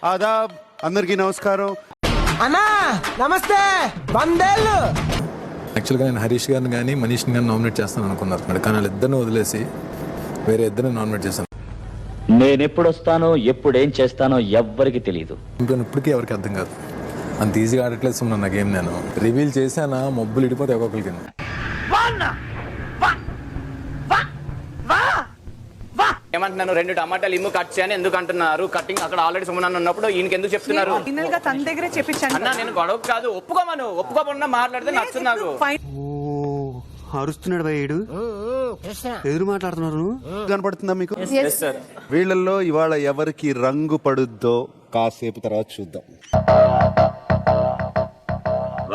ఆదాబ్, అందరికీ నమస్కారం. అన్నా నమస్తే. వందేళ్ళు. యాక్చువల్గా నేను హరీష్ గారిని కానీ మనీష్ని కానీ నామినేట్ చేస్తాను అనుకున్నారు, కానీ వాళ్ళిద్దరిని వదిలేసి వేరే ఇద్దరిని నామినేట్ చేశాను. నేను ఎప్పుడు వస్తానో ఎప్పుడు ఏం చేస్తానో ఎవ్వరికి తెలియదు. ఇప్పటికీ ఎవరికి అర్థం కాదు, అంత ఈజీగా ఆడట్లేదు సుమన్ నా గేమ్. నేను రివీల్ చేశానా మబ్బులు ఇడిపోతే ఒక్కొక్కరికి. ఏమంటున్నాను, 2 టమాటాలు ఇమ్ము కట్ చేయని ఎందుకు అంటున్నారు? కటింగ్ అక్కడ ఆల్రెడీ సుమన్ ఉన్నప్పుడు ఈయనకి ఎందుకు చెప్తున్నారు? తన దగ్గరే చెప్పించాను అన్న, నేను గొడవ కాదు, ఒప్పుకోమన్నా మాట్లాడితే నచ్చు నాకు. అరుస్తున్నాడు భయ్యుడు, ఎదురు మాట్లాడుతున్నారు. కనపడుతుందా మీకు? వీళ్ళల్లో ఇవాళ ఎవరికి రంగు పడుద్దో కాసేపు తర్వాత చూద్దాం.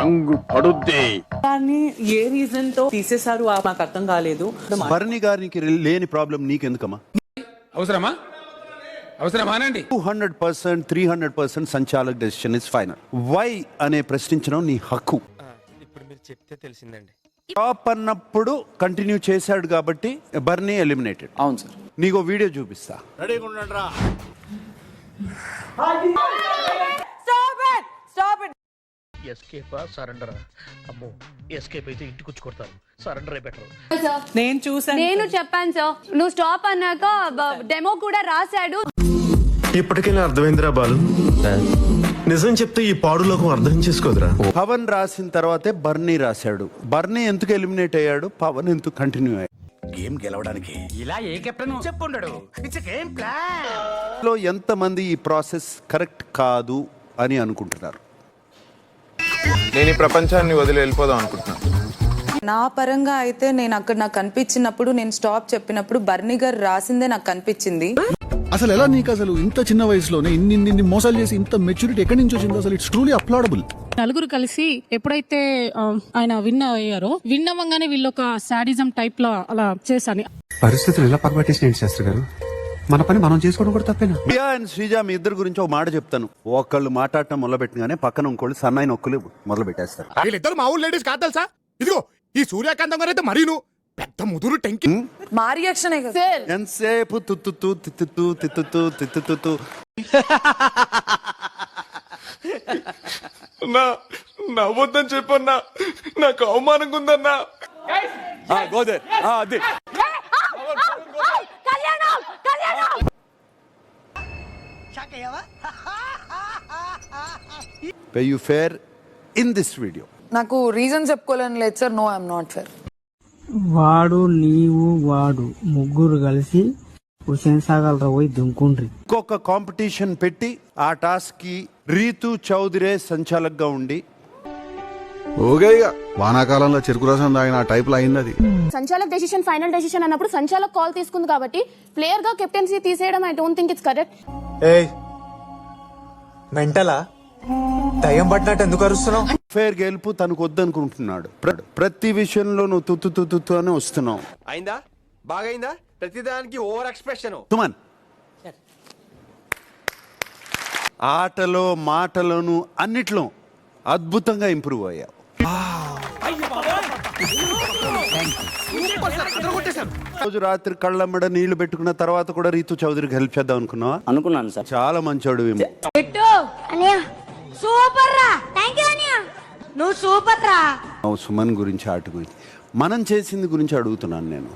రంగు పడుద్ది. దాన్ని ఏ రీజన్ తో తీసేశారు నాకు అర్థం కాలేదు. భరణి గారికి లేని ప్రాబ్లం నీకెందుకమ్మా? అవసరమా 200%, 300% సంచాలక్ డెసిషన్ ఇస్ ఫైనల్. వై అనే ప్రశ్నించడం నీ హక్కు. ఇప్పుడు మీరు చెప్తే తెలిసిందండి. టాప్ అన్నప్పుడు కంటిన్యూ చేశాడు కాబట్టి బర్నీ ఎలిమినేటెడ్. అవును సార్. నీకు వీడియో చూపిస్తా. ఎస్కేపా సరెండరా? అమ్మో, ఎస్కేప్ అయితే ఇంటికి వచ్చి కొడతారు. Surrender better. నేను చూసాను. నేను చెప్పాను సార్, నువ్వు స్టాప్ అన్నాక డెమో కూడా రాశాడు. ఇప్పటికైనా అర్థమైందిరా బాలు, నిజం చెప్తే ఈ పాడులోకం అర్థం చేసుకోదురా. పవన్ రాసిన తర్వాతే బర్నీ రాశాడు. బర్నీ ఎందుకు ఎలిమినేట్ అయ్యాడు, పవన్ ఎందుకు కంటిన్యూ అయ్యాడు? గేమ్ గెలవడానికి ఇలా ఏ కెప్టెన్ చెప్పుండడు. It's game plan. లో ఎంతమంది ఈ ప్రాసెస్ కరెక్ట్ కాదు అని అనుకుంటున్నారు? నేను ఈ ప్రపంచాన్ని వదిలి వెళ్ళిపోదాం అనుకుంటున్నాను. నా పరంగా అయితే నేను అక్కడ నాకు కనిపించినప్పుడు, నేను స్టాప్ చెప్పినప్పుడు బర్నీ గారు రాసిందే నాకు కనిపించింది. అసలు ఎలా నీకు అసలు ఇంత చిన్న వయసులోనే ఇన్ని మోసాలు చేసి ఇంత మెచ్యూరిటీ ఎక్కడి నుంచి వచ్చింది? అసలు ఇట్స్ ట్రూలీ అప్లాడబుల్. నలుగురు కలిసి ఎప్పుడైతే ఆయన విన్ అయ్యారో, విన్ అవ్వగానే వీళ్ళు ఒక సాడిజం టైప్ లో అలా చేశాను. పరిస్థితులు ఎలా పగబట్టేసిన శాస్త్రి గారు, మన పని మనం చేసుకోవడం కూడా తప్పేనా? ప్రియా అండ్ శ్రీజ, మీ ఇద్దరు గురించి ఒక మాట చెప్తాను. ఒకళ్ళు మాట్లాడటం మొదలుపెట్టగానే పక్కన ఇంకోళ్ళు సన్నాయి నొక్కులు మొదలు పెట్టేస్తారు. వీళ్ళిద్దరు మా ఊరు లేడీస్ కాదు తెలుసా? ఇదిగో ఈ సూర్యకాంతం గారు అయితే మరీను పెద్ద ముదురు టెంకి. మా రియాక్షన్ ఎంతసేపు తుత్తుతూ తిత్తుతూ తిత్తుతూ తిత్తుతూ. నవ్వొద్దని చెప్పన్నా, నాకు అవమానంగా ఉందన్నా. అది Were you fair in this video? నాకు రీజన్ చెప్పుకోలేని లేదు sir. No, I'm not fair. వాడు నీవు వాడు ముగ్గురు కలిసి హుసేన్ సాగర్ లో పోయి దుంకుండ్రి. ఇంకొక కాంపిటీషన్ పెట్టి ఆ టాస్క్ కి రీతు చౌదరే సంచాలక్ గా ఉండి ఓగేగా వానాకాలంలో చెరుకు రసం తాగిన టైప్ లో అయింది అది. సంచాలక్ డెసిషన్ ఫైనల్ డెసిషన్ అన్నప్పుడు సంచాలక్ కాల్ తీసుకుంది కాబట్టి ప్లేయర్ గా కెప్టెన్సీ తీసేయడం I don't think it's correct. మెంటలా దయ్యం పట్టినట్టు ఎందుకు అరుస్తున్నావు? ఫేర్ గెలుపు తనకు వద్దనుకుంటున్నాడు. ప్రతి విషయంలో నువ్వు తుత్తు తుత్తు అని వస్తున్నావు. అయిందా? బాగైందా? ప్రతిదానికి ఓవర్ ఎక్స్ప్రెషన్. సుమన్, ఆటలో మాటలోను అన్నిట్లో అద్భుతంగా ఇంప్రూవ్ అయ్యావు. రోజు రాత్రి కళ్ళమ్మడ నీళ్లు పెట్టుకున్న తర్వాత కూడా రీతు చౌదరికి హెల్ప్ చేద్దాం అనుకున్నావా? అనుకున్నాను సార్. చాలా మంచోడు. సూపర్ రా, థాంక్యూ అన్నయ్య, నువ్వు సూపర్ రా. సుమన్ గురించి, ఆట గురించి, మనం చేసింది గురించి అడుగుతున్నాను నేను.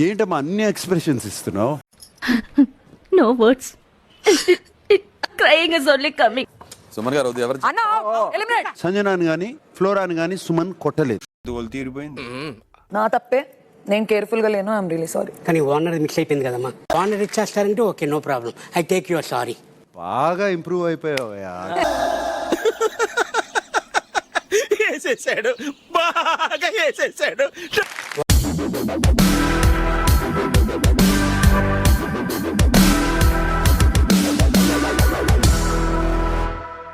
ఏంటమ్మా అన్ని ఎక్స్ప్రెషన్స్ ఇస్తున్నావు? No words, crying is only coming. Suman గారు సంజనాని గాని ఫ్లోరాని గాని సుమన్ కొట్టలేదు. నా తప్పే, నేను కేర్ఫుల్ గా లేను. I'm really sorry. కానీ ఓనర్ మిక్స్ అయిపోయింది కదమ్మా. ఓనర్ ఇచ్చేస్తారంటే okay, no problem, I take your sorry. బాగా ఇంప్రూవ్ అయిపోయావు. వేసేసాడు, బాగా వేసేసాడు.